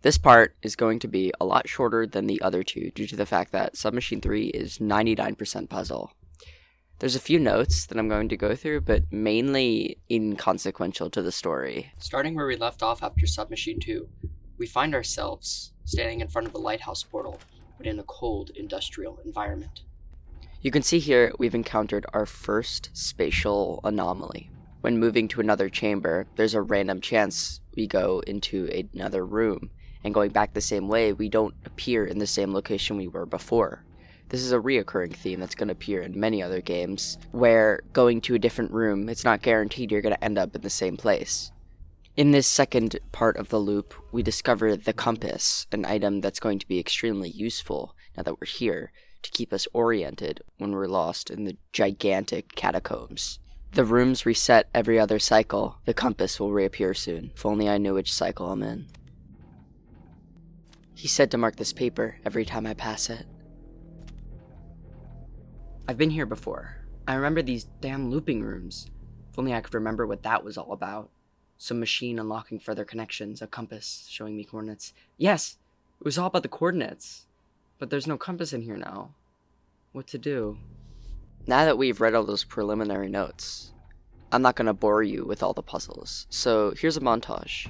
This part is going to be a lot shorter than the other two due to the fact that Submachine 3 is 99% puzzle. There's a few notes that I'm going to go through, but mainly inconsequential to the story. Starting where we left off after Submachine 2, we find ourselves standing in front of a lighthouse portal, but in a cold industrial environment. You can see here we've encountered our first spatial anomaly. When moving to another chamber, there's a random chance we go into another room, and going back the same way, we don't appear in the same location we were before. This is a reoccurring theme that's going to appear in many other games, where going to a different room, it's not guaranteed you're going to end up in the same place. In this second part of the loop, we discover the compass, an item that's going to be extremely useful now that we're here, to keep us oriented when we're lost in the gigantic catacombs. The rooms reset every other cycle. The compass will reappear soon. If only I knew which cycle I'm in. He said to mark this paper every time I pass it. I've been here before. I remember these damn looping rooms. If only I could remember what that was all about. Some machine unlocking further connections, a compass showing me coordinates. Yes, it was all about the coordinates. But there's no compass in here now. What to do? Now that we've read all those preliminary notes, I'm not going to bore you with all the puzzles. So here's a montage.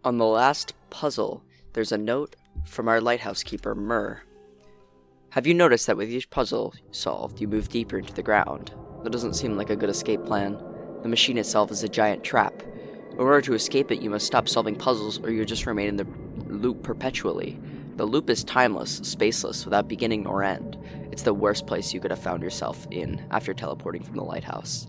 On the last puzzle, there's a note from our lighthouse keeper, Myrrh. Have you noticed that with each puzzle solved, you move deeper into the ground? That doesn't seem like a good escape plan. The machine itself is a giant trap. In order to escape it, you must stop solving puzzles or you'll just remain in the loop perpetually. The loop is timeless, spaceless, without beginning nor end. It's the worst place you could have found yourself in after teleporting from the lighthouse.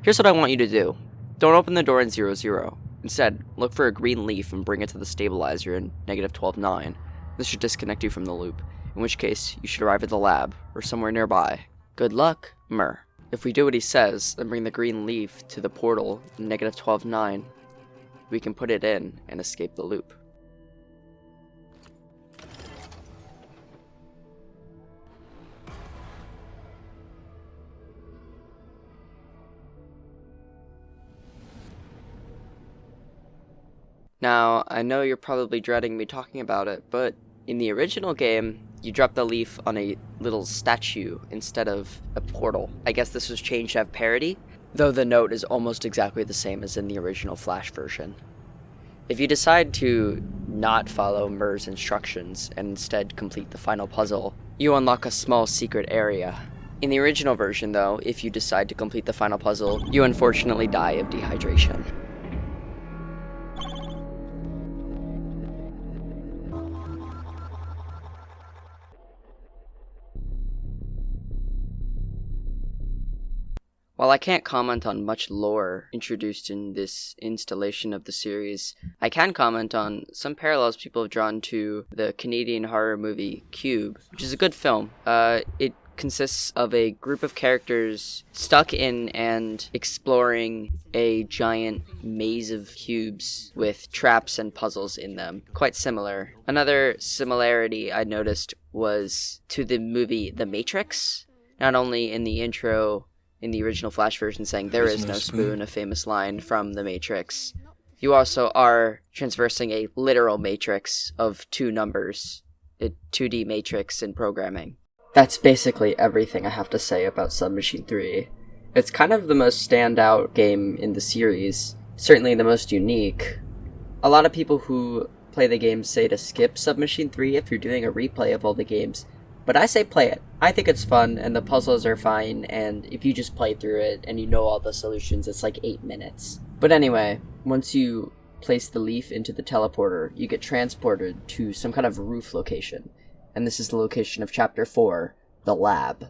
Here's what I want you to do. Don't open the door in 0-0. Instead, look for a green leaf and bring it to the stabilizer in -12.9. This should disconnect you from the loop, in which case you should arrive at the lab, or somewhere nearby. Good luck, Myrrh. If we do what he says, and bring the green leaf to the portal in -12.9, we can put it in and escape the loop. Now, I know you're probably dreading me talking about it, but in the original game, you drop the leaf on a little statue instead of a portal. I guess this was changed to have parity, though the note is almost exactly the same as in the original Flash version. If you decide to not follow Myrrh's instructions and instead complete the final puzzle, you unlock a small secret area. In the original version, though, if you decide to complete the final puzzle, you unfortunately die of dehydration. While I can't comment on much lore introduced in this installation of the series, I can comment on some parallels people have drawn to the Canadian horror movie Cube, which is a good film. It consists of a group of characters stuck in and exploring a giant maze of cubes with traps and puzzles in them. Quite similar. Another similarity I noticed was to the movie The Matrix, not only in the intro in the original Flash version saying there is no spoon, a famous line from The Matrix. You also are transversing a literal matrix of two numbers, a 2D matrix in programming. That's basically everything I have to say about Submachine 3. It's kind of the most standout game in the series, certainly the most unique. A lot of people who play the game say to skip Submachine 3 if you're doing a replay of all the games, but I say play it. I think it's fun, and the puzzles are fine, and if you just play through it and you know all the solutions, it's like 8 minutes. But anyway, once you place the leaf into the teleporter, you get transported to some kind of roof location. And this is the location of Chapter 4, the lab.